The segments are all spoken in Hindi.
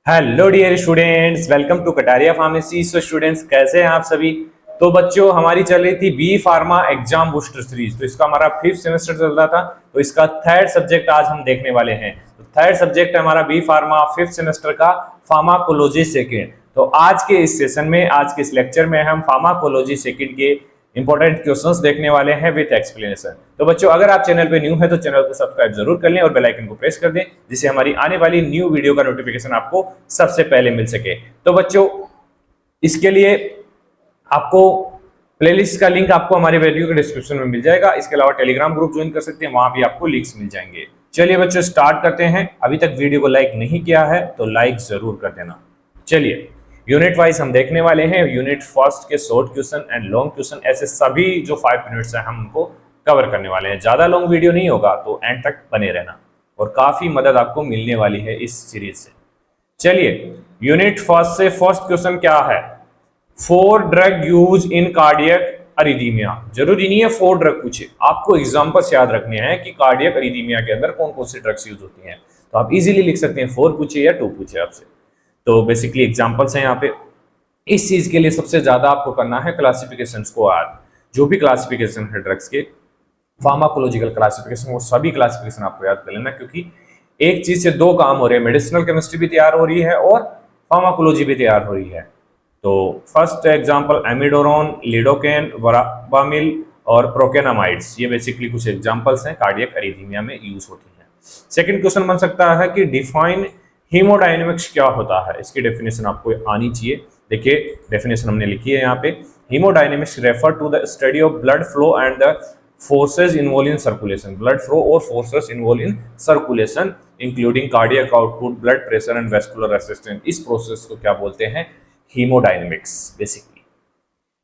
Hello dear students, welcome to Kataria pharmacy. So students, कैसे हैं आप सभी। तो बच्चों, हमारी चल रही थी B pharma exam booster series. तो इसका हमारा 5th सेमेस्टर चल रहा था, तो इसका 3rd सब्जेक्ट आज हम देखने वाले हैं। तो 3rd सब्जेक्ट है हमारा बी फार्मा 5th सेमेस्टर का फार्माकोलॉजी सेकेंड। तो आज के इस सेशन में, आज के इस लेक्चर में हम फार्माकोलॉजी सेकेंड के इंपॉर्टेंट क्वेश्चंस देखने वाले हैं विद एक्सप्लेनेशन। तो बच्चों, अगर आप चैनल पे न्यू है तो चैनल को सब्सक्राइब जरूर कर लें और बेल आइकन को प्रेस कर दें, जिससे हमारी आने वाली न्यू वीडियो का नोटिफिकेशन आपको सबसे पहले मिल सके। तो बच्चों, इसके लिए आपको प्लेलिस्ट का लिंक आपको हमारे वीडियो के डिस्क्रिप्शन में मिल जाएगा। इसके अलावा टेलीग्राम ग्रुप ज्वाइन कर सकते हैं, वहां भी आपको लिंक्स मिल जाएंगे। चलिए बच्चों, स्टार्ट करते हैं। अभी तक वीडियो को लाइक नहीं किया है तो लाइक जरूर कर देना। चलिए, यूनिट वाइज हम देखने वाले हैं। यूनिट फर्स्ट के short question and long question, ऐसे सभी जो 5 मिनट्स है हम उनको कवर करने वाले हैं। ज्यादा लॉन्ग वीडियो नहीं होगा, तो एंड तक बने रहना और काफी मदद आपको मिलने वाली है इस सीरीज से। चलिए, यूनिट फर्स्ट से फर्स्ट क्वेश्चन क्या है? 4 ड्रग यूज इन कार्डियक अरिदीमिया। जरूरी नहीं है 4 ड्रग पूछे, आपको एग्जांपल्स याद रखने हैं कि कार्डियक अरिदीमिया के अंदर कौन कौन सी ड्रग्स यूज होती हैं। तो आप इजीली लिख सकते हैं 4 पूछे या 2 पूछे आपसे। तो बेसिकली एग्जांपल्स हैं यहाँ पे। इस चीज के लिए सबसे ज्यादा आपको करना है क्लासिफिकेशंस को याद। जो भी क्लासिफिकेशन है ड्रग्स के, फार्माकोलॉजिकल क्लासिफिकेशन, वो सभी क्लासिफिकेशन आपको याद कर लेना, क्योंकि एक चीज से 2 काम हो रहे हैं। मेडिसिनल केमिस्ट्री भी तैयार हो रही है और फार्माकोलॉजी भी तैयार हो रही है। तो फर्स्ट एग्जाम्पल एमिडोरोन, लिडोकेन, वराबामिल और प्रोकेनामाइड्स, ये बेसिकली कुछ एग्जाम्पल्स हैं कार्डियक अरिथमिया में यूज होती हैं। सेकंड क्वेश्चन बन सकता है कि डिफाइन हीमोडायनेमिक्स क्या होता है। इसकी डेफिनेशन आपको आनी चाहिए। देखिए, डेफिनेशन हमने लिखी है यहाँ पे। Haemodynamics refer to the study of blood flow and the forces involve in circulation. Blood flow और forces involve in circulation including cardiac output, blood pressure and vascular resistance. इस प्रोसेस को क्या बोलते हैं? Haemodynamics. Basically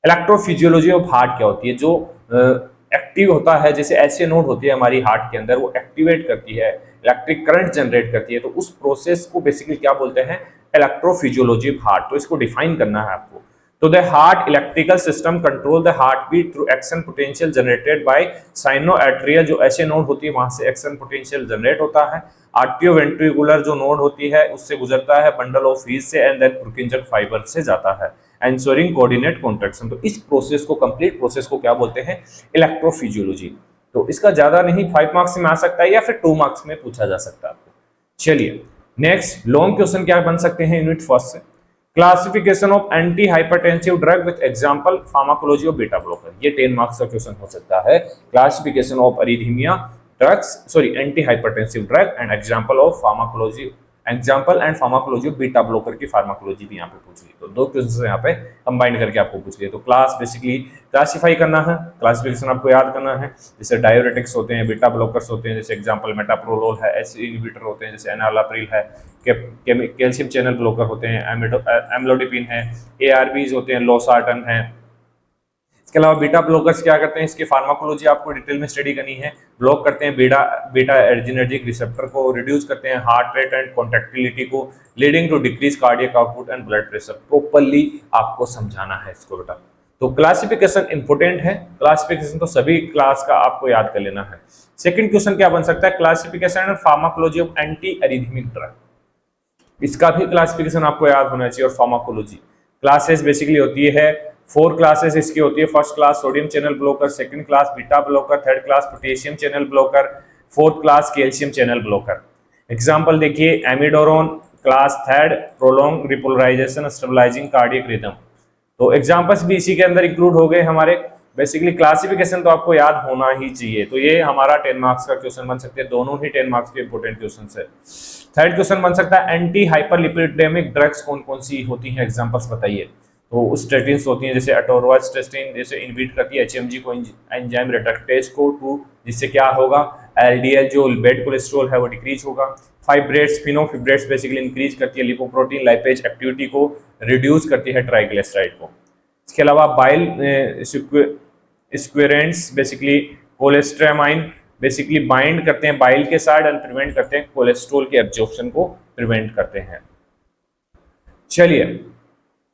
electrophysiology of heart क्या होती है? जो एक्टिव होता है, जैसे ऐसे नोड होती है हमारी हार्ट के अंदर, वो एक्टिवेट करती है, इलेक्ट्रिक करंट जनरेट करती है। तो उस प्रोसेस को बेसिकली क्या बोलते हैं? Electrophysiology of heart. तो इसको डिफाइन करना है आपको। तो the heart electrical system control the heart beat through action potential generated by sinoarterial. जो ऐसे नोड होती है वहां से एक्शन पोटेंशियल जनरेट होता है। आर्टियोवेंट्रिकुलर जो नोड होती है उससे गुजरता है बंडल ऑफ हीट से एंड देन पुरकिंजक फाइबर से जाता है, एंश्योरिंग कोऑर्डिनेट कॉन्ट्रैक्शन। तो इस प्रोसेस को, कंप्लीट प्रोसेस को क्या बोलते हैं? इलेक्ट्रोफिजियोलॉजी। तो इसका ज्यादा नहीं 5 मार्क्स में आ सकता है या फिर 2 मार्क्स में पूछा जा सकता है आपको। चलिए नेक्स्ट, लॉन्ग क्वेश्चन क्या बन सकते हैं यूनिट फर्स्ट से? Classification of anti hypertensive drug with example pharmacology of beta blocker. ये 10 मार्क्स का क्वेश्चन हो सकता है। Classification of arrhythmia drugs, sorry anti hypertensive drug and example of pharmacology, example and pharmacology of beta blocker की फार्माकोलॉजी भी यहाँ पे पूछ ली। तो 2 क्वेश्चन यहाँ पे कंबाइन करके आपको पूछ लिया। तो क्लास बेसिकली क्लासिफाई करना है, क्लासिफिकेशन आपको याद करना है। जैसे डायोरेटिक्स होते हैं, बीटा ब्लॉकर्स होते हैं, जैसे एग्जांपल मेटाप्रोलोल है, एसिड इनहिबिटर होते हैं जैसे एनालाप्रिल है, कैल्शियम चैनल ब्लॉकर होते हैं, एम्लोडिपिन है, एआरबीज होते हैं, लोसार्टन है। इसके अलावा बीटा ब्लॉकर्स क्या करते हैं? इसकी फार्माकोलॉजी आपको डिटेल में स्टडी करनी है। ब्लॉक करते हैं बीटा एड्रिनर्जिक रिसेप्टर को, रिड्यूस करते हैं हार्ट रेट एंड कॉन्ट्रैक्टिलिटी को, leading to decrease cardiac output and blood pressure. Properly आपको समझाना है इसको बेटा। तो क्लासिफिकेशन इंपोर्टेंट है। क्लासिफिकेशन तो सभी क्लास का आपको याद कर लेना है। सेकंड क्वेश्चन क्या बन सकता है? Classification and pharmacology of anti arrhythmic drug. इसका भी क्लासिफिकेशन आपको याद होना चाहिए। और फार्माकोलॉजी क्लासेस बेसिकली होती है 4 क्लासेस इसकी होती है। First class sodium channel blocker, second class beta blocker, third class potassium channel blocker, fourth class calcium channel blocker. Example देखिए, amiodarone class 3 prolong repolarisation stabilising cardiac rhythm. तो एग्जांपल्स भी इसी के अंदर इंक्लूड हो गए हमारे। बेसिकली क्लासिफिकेशन तो आपको याद होना ही चाहिए। तो ये हमारा 10 मार्क्स का क्वेश्चन बन सकते हैं। दोनों ही 10 मार्क्स के इंपोर्टेंट क्वेश्चन है। थर्ड क्वेश्चन बन सकता है एंटी हाइपरलिपिडेमिक ड्रग्स कौन कौन सी होती हैं? एग्जांपल्स बताइए। तो स्टेटिन्स होती हैं जैसे अटोरवास्टेटिन, जैसे इनहिबिट करती है एचएमजी को, एंजाइम रिडक्टेज को 2, जिससे क्या होगा? एलडीएल जो बेड कोलेस्ट्रॉल है वो डिक्रीज होगा। फाइब्रेट्स, फिनोफिब्रेट्स बेसिकली इंक्रीज करती है लिपोप्रोटीन लाइपेज एक्टिविटी को, रिड्यूस करती है ट्राइग्लिसराइड को। इसके अलावा bile sequestrants basically cholestyramine basically bind करते हैं बाइल के साथ एंड प्रिवेंट करते हैं कोलेस्ट्रॉल के एब्जॉर्प्शन को प्रिवेंट करते हैं। चलिए,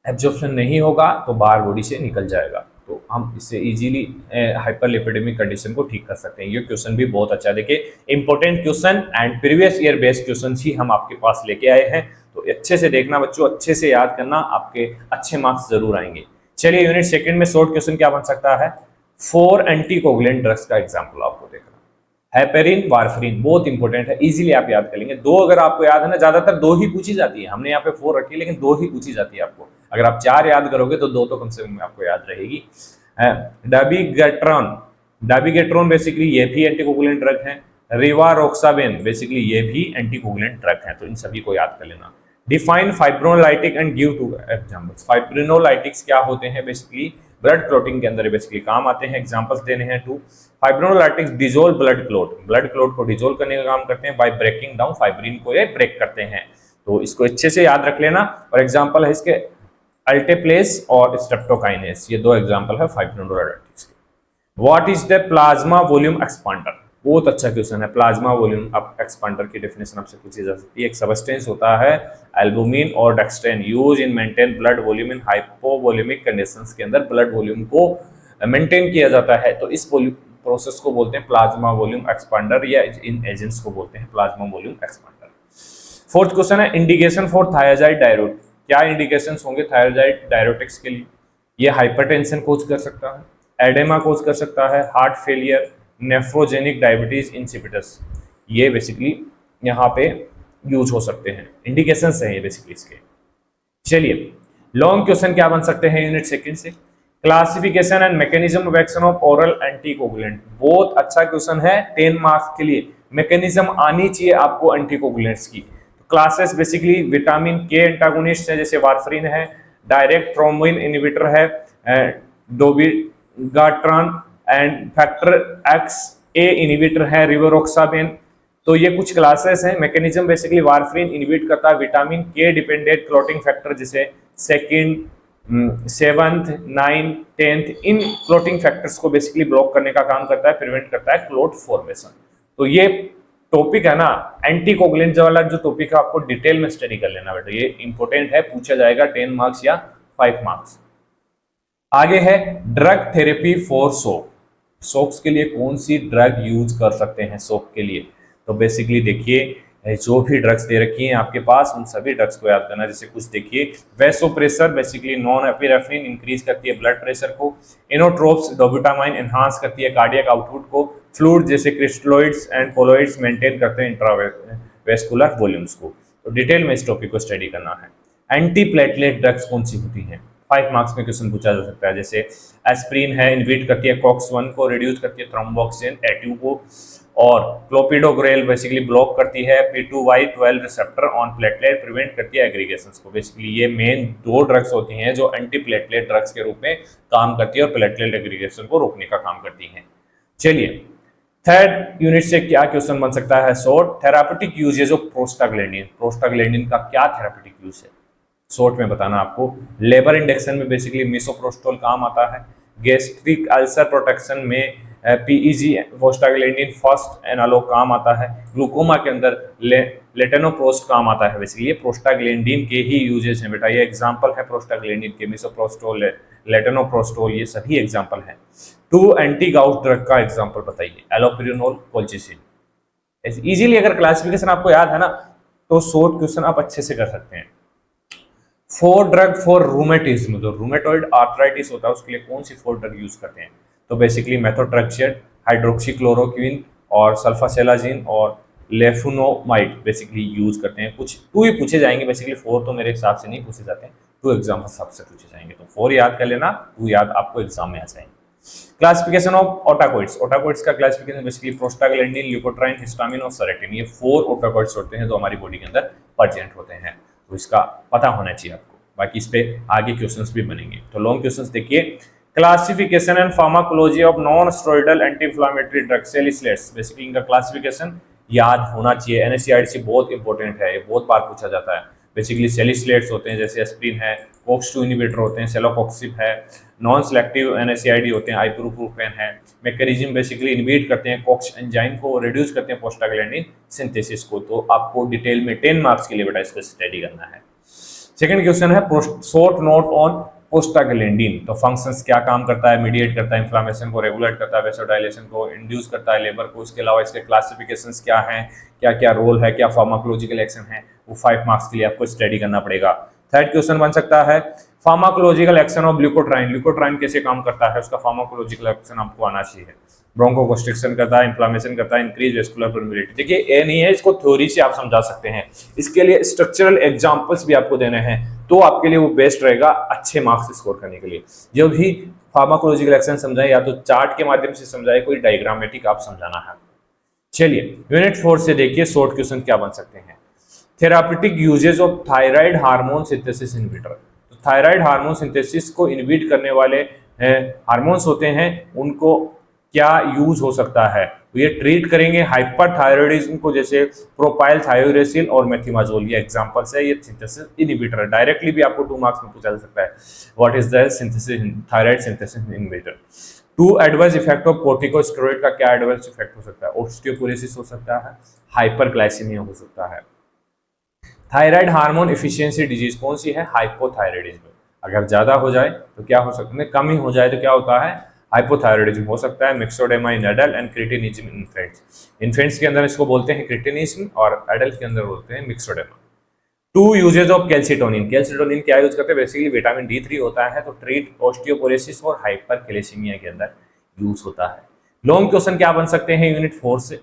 एब्जॉर्प्शन नहीं होगा तो बाहर बॉडी से निकल जाएगा। तो हम इससे इजीली हाइपरलिपिडेमिक कंडीशन को ठीक कर सकते हैं। ये क्वेश्चन भी बहुत अच्छा है, देखिए important question and previous year based question ही हम आपके पास लेके आए हैं, तो अच्छे से देखना बच्चों, अच्छे से याद करना, आपके अच्छे मार्क्स जरूर आएंगे। चलिए यूनिट सेकंड में शॉर्ट क्वेश्चन क्या बन सकता है, 4 एंटीकोगुलेंट ड्रग्स का एग्जाम्पल आपको देखना। हेपेरिन, वारफरिन बहुत इंपॉर्टेंट है, इजीली आप याद कर लेंगे। दो अगर आपको याद है ना, ज्यादातर दो ही पूछी जाती है, हमने यहाँ पे 4 रखी है लेकिन 2 ही पूछी जाती है आपको। अगर आप 4 याद करोगे तो 2 तो कम से कम आपको याद रहेगी। डाबिगेट्रॉन, डाबिगेट्रॉन बेसिकली ये भी एंटीकोगुलेंट ड्रग है। रिवारोक्साबेन बेसिकली ये भी एंटीकोगुलेंट ड्रग है, तो इन सभी को याद कर लेना। Define fibrolytic and give 2 examples. Fibrinolytics क्या होते हैं, बेसिकली ब्लड क्लॉटिंग के अंदर बेसिकली काम आते हैं। एग्जांपल्स देने हैं 2। Fibrolytics dissolve blood clot, blood clot को डिजोल्व करने का काम करते हैं बाय ब्रेकिंग डाउन फाइब्रिन को, ये ब्रेक करते हैं, तो इसको अच्छे से याद रख लेना। और एग्जांपल है इसके अल्टेप्लेस और स्ट्रेप्टोकाइनेस, ये 2 एग्जांपल है फाइब्रिनोलाइटिक्स के। What is the plasma volume expander, बहुत अच्छा क्वेश्चन है। प्लाज्मा वॉल्यूम एक्सपांडर की डेफिनेशन आपसे पूछी जा सकती है। एक सबस्टेंस होता है एल्बुमिन और dextran, use in maintain blood volume in hypovolaemic conditions के अंदर ब्लड वॉल्यूम को मेंटेन किया जाता है, तो इस प्रोसेस को बोलते हैं प्लाज्मा वॉल्यूम एक्सपांडर, या इन एजेंट्स को बोलते हैं plasma volume expander. Fourth question है इंडिकेशन फॉर थायराइड डायरेट, क्या इंडिकेशंस होंगे थायराइड डायरेटिक्स के लिए। ये हाइपरटेंशन कोज कर सकता है, एडेमा कोज कर सकता है, heart failure, nephrogenic diabetes insipidus, ये बेसिकली यहाँ पे यूज हो सकते हैं, इंडिकेशंस हैं ये बेसिकली इसके। चलिए लॉन्ग क्वेश्चन क्या बन सकते हैं यूनिट सेकंड से, classification and mechanism of action of oral anticoagulant, बहुत अच्छा क्वेश्चन है 10 मार्क्स के लिए। मैकेनिज्म आनी चाहिए आपको एंटीकोगुलेंट्स की। Classes basically vitamin K antagonist है जैसे वारफरिन है, डायरेक्ट थ्रोम्बिन इनहिबिटर है dabigatran, and factor X a inhibitor है रिवारोक्साबेन, तो ये कुछ क्लासेस हैं। मैकेनिज्म बेसिकली वारफरिन इनहिबिट करता है विटामिन के डिपेंडेंट क्लॉटिंग फैक्टर जैसे सेकंड, 7th, 9th, 10th, इन क्लॉटिंग फैक्टर्स को बेसिकली ब्लॉक करने का काम करता है, प्रिवेंट करता है क्लॉट फॉर्मेशन। तो ये टॉपिक है ना एंटीकोगुलेंट वाला, जो टॉपिक है आपको डिटेल में स्टडी कर लेना बेटा, ये इंपॉर्टेंट है, पूछा जाएगा 10 मार्क्स या 5 मार्क्स। आगे है drug therapy for soak, socks के लिए कौन सी ड्रग यूज कर सकते हैं सोक के लिए। तो बेसिकली देखिए जो भी ड्रग्स दे रखी हैं आपके पास उन सभी ड्रग्स को याद करना। जैसे कुछ देखिए, vasopressor basically non epinephrine increase करती है ब्लड प्रेशर को, इनोट्रोप्स डोबुटामाइन एनहांस करती है कार्डियक आउटपुट को, फ्लूइड जैसे क्रिस्टलोइड्स एंड कोलोइड्स मेंटेन करते हैं इंट्रावेस्कुलर वॉल्यूम्स को। तो डिटेल में इस टॉपिक को स्टडी करना है। एंटी प्लेटलेट ड्रग्स कौन सी होती हैं, 5 मार्क्स में क्वेश्चन पूछा जा सकता है। जैसे एस्प्रिन है, इनहिबिट करती है कॉक्स-1 को, रिड्यूस करती है थ्रोम्बोक्सिन A2 को, और क्लोपिडोग्रेल बेसिकली ब्लॉक करती है P2Y12 receptor on platelet, prevent करती है एग्रीगेशंस को। बेसिकली ये मेन 2 ड्रग्स होती हैं जो एंटी प्लेटलेट ड्रग्स के रूप में काम करती है और प्लेटलेट एग्रीगेशन को रोकने का काम करती हैं। चलिए थर्ड यूनिट से क्या क्वेश्चन बन सकता है, short therapeutic usages of prostaglandin, prostaglandin का क्या थेरापेटिक यूज है शॉर्ट में बताना आपको। लेबर इंडक्शन में बेसिकली मिसोप्रोस्टोल काम आता है, गैस्ट्रिक अल्सर प्रोटेक्शन में PEG प्रोस्टाग्लैंडिन फर्स्ट एनालॉग काम आता है, ग्लूकोमा के अंदर लेटेनोप्रोस्ट काम आता है। बेसिकली ये प्रोस्टाग्लैंडिन के ही यूजेस हैं बेटा, ये एग्जांपल है प्रोस्टाग्लैंडिन के, मिसोप्रोस्टोल, लेटेनोप्रोस्टोल, ये सभी एग्जांपल हैं। 2 एंटी गाउट ड्रग का एग्जांपल बताइए, एलोपेरिनोल, कोल्चिसिन। इजीली अगर क्लासिफिकेशन आपको याद है ना तो शॉर्ट क्वेश्चन आप अच्छे से कर सकते हैं। 4 ड्रग फॉर रूमेटिज्म, जो रूमेटॉइड आर्थराइटिस होता है उसके लिए कौन सी 4 ड्रग यूज करते हैं, तो बेसिकली मेथोट्रेक्सेट, हाइड्रोक्सीक्लोरोक्विन और सल्फासेलाजिन और लेफुनोमाइड बेसिकली यूज करते हैं। कुछ 2 ही पूछे जाएंगे बेसिकली, 4 तो मेरे हिसाब से नहीं पूछे जाते हैं, 2 एग्जाम्पल्स आपसे पूछे जाएंगे, तो 4 याद कर लेना, 2 याद आपको एग्जाम में आ जाएंगे। क्लासिफिकेशन ऑफ ओटाकोइड्स, ओटाकोइड्स का classification basically prostaglandin, leukotriene, histamine और सेरेटिन, ये 4 ओटाकोइड्स होते हैं जो हमारी बॉडी के अंदर प्रेजेंट होते हैं, तो इसका पता होना चाहिए आपको। बाकी इस पे आगे क्वेश्चंस भी बनेंगे। तो लॉन्ग क्वेश्चंस देखिए, classification and pharmacology of non steroidal anti inflammatory drug salicylates, basically इनका क्लासिफिकेशन याद होना चाहिए, NSCERT बहुत इंपॉर्टेंट है, ये बहुत बार पूछा जाता है। बेसिकली सैलिसिलेट्स होते हैं जैसे एस्प्रिन है, COX-2 इनहिबिटर होते हैं, सेलोकॉक्सिब है, नॉन सेलेक्टिव NSAID होते हैं, आइप्रोप्रोपेन है। मैकेनिज्म बेसिकली इनहिबिट करते हैं COX एंजाइम को, रिड्यूस करते हैं प्रोस्टाग्लैंडिन सिंथेसिस को। तो आपको डिटेल में 10 मार्क्स के लिए बेटा इसको स्टडी करना है। सेकंड क्वेश्चन है शॉर्ट नोट ऑन प्रोस्टाग्लैंडिन तो फंक्शंस क्या काम करता है, मीडिएट करता है, इन्फ्लामेशन को रेगुलेट करता है, वेसोडाइलेशन को इंड्यूस करता है, लेबर को। इसके अलावा इसके क्लासिफिकेशंस क्या हैं, क्या क्या रोल है, क्या फार्माकोलॉजिकल एक्शन है, वो 5 मार्क्स के लिए आपको स्टडी करना पड़ेगा। थर्ड क्वेश्चन बन सकता है फार्माकोलॉजिकल एक्शन ऑफ ग्लूकोट्राइन। ग्लूकोट्राइन कैसे काम करता है, उसका फार्माकोलॉजिकल एक्शन आपको आना चाहिए। ब्रोंकोकंस्ट्रिक्शन करता है, इन्फ्लामेशन करता है, इंक्रीज वेस्कुलर परमिबिलिटी। देखिए ये नहीं है, इसको थ्योरी से आप समझा सकते हैं, इसके लिए स्ट्रक्चरल एग्जांपल्स भी आपको देने हैं, तो आपके लिए वो बेस्ट रहेगा अच्छे मार्क्स स्कोर करने के लिए। जो भी फार्माकोलॉजिकल एक्शन समझाए या तो चार्ट के माध्यम से समझाए, कोई डायग्रामेटिक आप समझाना है। चलिए यूनिट 4 से देखिए शॉर्ट क्वेश्चन क्या बन सकते हैं। Therapeutic usages of thyroid hormone synthesis inhibitor. तो थायराइड हार्मोन सिंथेसिस को इनहिबिट करने वाले हार्मोन्स होते हैं, उनको क्या यूज हो सकता है, तो ये ट्रीट करेंगे हाइपरथायरॉयडिज्म को, जैसे प्रोपाइल थायोरेसिल और मेथिमाजोल, ये एग्जांपल्स है। ये सिंथेसिस इनहिबिटर डायरेक्टली भी आपको 2 मार्क्स में पूछा जा सकता है, what is the synthesis thyroid synthesis inhibitor. 2 adverse effect of corticosteroid का क्या एडवर्स इफेक्ट हो सकता है, ऑस्टियोपोरोसिस हो सकता है, हाइपरग्लाइसीमिया हो सकता है। थायराइड हार्मोन एफिशिएंसी डिजीज कौन सी है, हाइपोथायराइडिज्म। अगर ज्यादा हो जाए तो क्या हो सकता है, कम ही हो जाए तो क्या होता है, हाइपोथायराइडिज्म हो सकता है। Myxoedema in adult and cretinism in infants. Infants के अंदर इसको बोलते हैं क्रिटिनिज्म और एडल्ट के अंदर बोलते हैं मिक्सोडेमा। 2 यूजेज ऑफ कैल्सिटोनिन। कैल्सिटोनिन क्या यूज करते हैं, बेसिकली विटामिन D3 होता है, तो ट्रीट ऑस्टियोपोरोसिस और हाइपरकैल्सीमिया के अंदर यूज होता है। लॉन्ग क्वेश्चन क्या बन सकते हैं यूनिट 4 से।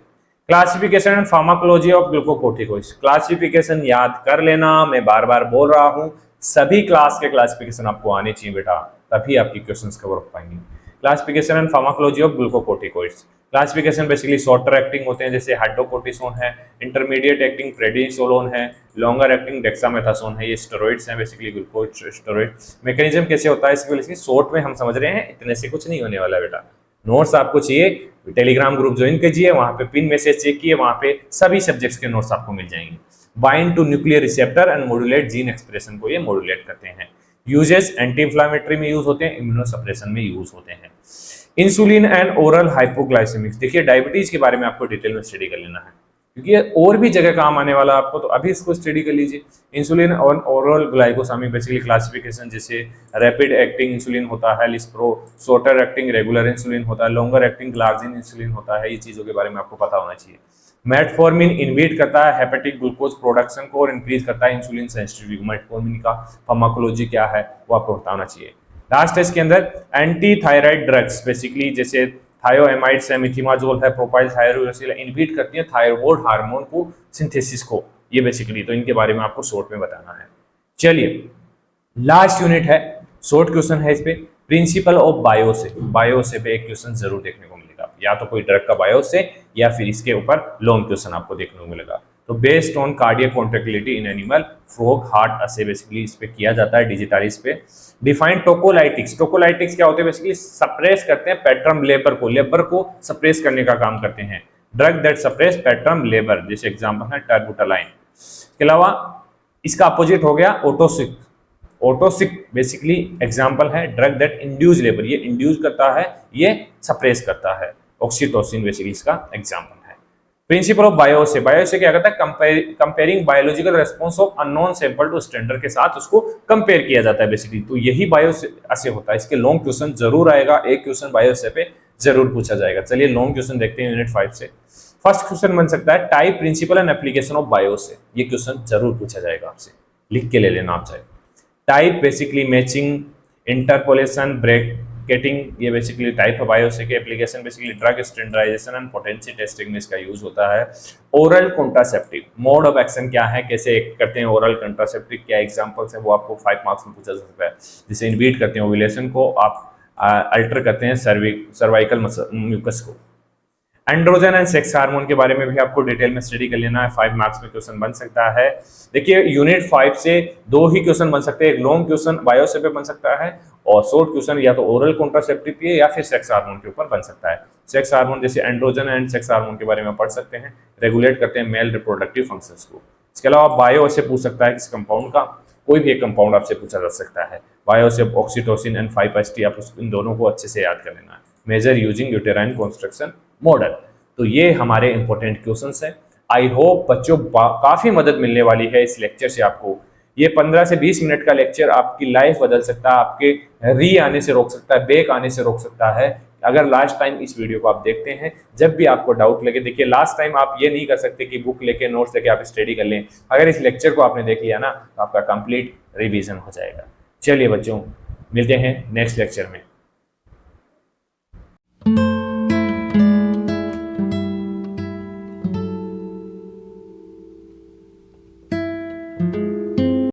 Classification and pharmacology of glucocorticoids. Classification याद कर लेना, मैं बार बार बोल रहा हूं, सभी क्लास के क्लासिफिकेशन आपको आने चाहिए बेटा, तभी आपकी क्वेश्चंस कवर हो पाएंगे। Classification and pharmacology of glucocorticoids. Classification basically shorter acting होते हैं, जैसे हाइड्रोकोर्टिसोन है, इंटरमीडिएट एक्टिंग प्रेडिसोलोन है, लॉन्गर एक्टिंग डेक्सामेथासोन है, ये स्टेरॉइड्स हैं बेसिकली ग्लूकोज स्टेरॉइड। मैकेनिज्म कैसे होता है इसकी, बेसिकली शॉर्ट में हम समझ रहे हैं, इतने से कुछ नहीं होने वाला बेटा। नोट्स आपको चाहिए, टेलीग्राम ग्रुप ज्वाइन कीजिए, वहां पे पिन मैसेज चेक किए, वहां पे सभी सब्जेक्ट्स के नोट्स आपको मिल जाएंगे। Bind to nuclear receptor and modulate gene expression को ये मॉड्यूलेट करते हैं। यूजेस एंटी इंफ्लेमेटरी में यूज होते हैं, इम्यूनोसप्रेशन में यूज होते हैं। Insulin and oral hypoglycaemics. देखिए डायबिटीज के बारे में आपको डिटेल में स्टडी कर लेना है, क्योंकि ये और भी जगह काम आने वाला आपको, तो अभी इसको स्टडी कर लीजिए। इंसुलिन और ओरल ग्लाइकोसामिक बेसिकली क्लासिफिकेशन, जैसे रैपिड एक्टिंग इंसुलिन होता है lispro, shorter acting regular insulin होता है, लॉन्गर एक्टिंग ग्लार्जिन इंसुलिन होता है, ये चीजों के बारे में आपको पता होना चाहिए। मेटफॉर्मिन इनहिबिट करता है हेपेटिक ग्लूकोज प्रोडक्शन को और इंक्रीज करता है इंसुलिन सेंसिटिविटी। मेटफॉर्मिन का फार्माकोलॉजी क्या है वो आपको बताना चाहिए। लास्ट है इसके अंदर एंटी थायराइड ड्रग्स, बेसिकली जैसे थायोएमाइड्स है, मिथिमाजोल है, प्रोपाइल थायरोसिल इनहिबिट करती है थायराइड हार्मोन को सिंथेसिस को, ये बेसिकली, तो इनके बारे में आपको शॉर्ट में बताना है। चलिए लास्ट यूनिट है, शॉर्ट क्वेश्चन है इस पे, प्रिंसिपल ऑफ बायो से। बायो से पे एक क्वेश्चन जरूर देखने को मिलेगा, या तो कोई ड्रग का बायो से या फिर इसके ऊपर लॉन्ग क्वेश्चन आपको देखने को मिलेगा। तो based on cardiac contractility in animal, frog, heart असे बेसिकली इस पे किया जाता है, डिजिटालिस पे। Define tocolytics. टोकोलाइटिक्स क्या होते हैं, बेसिकली सप्रेस करते हैं पेट्रम लेबर को, लेबर को सप्रेस करने का काम करते हैं। Drug that suppress preterm labour, जैसे एग्जांपल है टर्बुटालाइन। इसके अलावा इसका अपोजिट हो गया ओटोसिक। ओटोसिक बेसिकली एग्जांपल है ड्रग दैट इंड्यूस लेबर, ये इंड्यूस करता है, ये सप्रेस करता है। ऑक्सीटोसिन बेसिकली इसका एग्जांपल है। प्रिंसिपल ऑफ बायो से क्या करता है, comparing biological response of unknown sample to standard के साथ उसको कंपेयर किया जाता है बेसिकली, तो यही बायो से होता है। इसके लॉन्ग क्वेश्चन जरूर आएगा, एक क्वेश्चन बायो से पे जरूर पूछा जाएगा। चलिए लॉन्ग क्वेश्चन देखते हैं यूनिट 5 से। फर्स्ट क्वेश्चन बन सकता है type, principle and application of bioassay, ये क्वेश्चन जरूर पूछा जाएगा आपसे, लिख के ले लेना आप चाहे। Type basically matching, interpolation, bracketing, ये बेसिकली टाइप है बायो से के। Application basically drug standardisation and potency testing में इसका यूज होता है। Oral contraceptive, mode of action क्या है, कैसे करते हैं ओरल कॉन्ट्रासेप्टिव, क्या एग्जांपल्स है वो आपको 5 मार्क्स में पूछा जा सकता है। जैसे इनहिबिट करते हैं ओव्यूलेशन को, आप अल्टर करते हैं सर्वाइकल म्यूकस को। एंड्रोजन एंड सेक्स हार्मोन के बारे में भी आपको डिटेल में स्टडी कर लेना है, 5 मार्क्स में क्वेश्चन बन सकता है। देखिए यूनिट 5 से 2 ही क्वेश्चन बन सकते हैं, एक लॉन्ग क्वेश्चन बायो से पे बन सकता है और शॉर्ट क्वेश्चन या तो ओरल कॉन्ट्रासेप्टिव पे या फिर सेक्स हार्मोन के ऊपर बन सकता है। सेक्स हार्मोन जैसे एंड्रोजन एंड सेक्स हार्मोन के बारे में पढ़ सकते हैं, रेगुलेट करते हैं मेल रिप्रोडक्टिव फंक्शंस को। इसके अलावा बायो से पूछ सकता है किस कंपाउंड का, कोई भी एक कंपाउंड आपसे पूछा जा सकता है। बायो से ऑक्सीटोसिन एंड 5-HT, आप इन दोनों को अच्छे से याद कर लेना है। Measure using uterine construction model, तो ये हमारे इंपॉर्टेंट क्वेश्चंस हैं। आई होप बच्चों काफी मदद मिलने वाली है इस लेक्चर से आपको। ये 15 से 20 मिनट का लेक्चर आपकी लाइफ बदल सकता है, आपके री आने से रोक सकता है, बैक आने से रोक सकता है अगर लास्ट टाइम इस वीडियो को आप देखते हैं। जब भी आपको डाउट लगे, देखिए लास्ट टाइम आप ये नहीं कर सकते कि बुक लेके नोट्स लेके आप स्टडी कर लें। अगर इस लेक्चर को आपने देख लिया ना तो आपका कंप्लीट रिवीजन हो जाएगा। चलिए बच्चों, मिलते हैं नेक्स्ट लेक्चर में।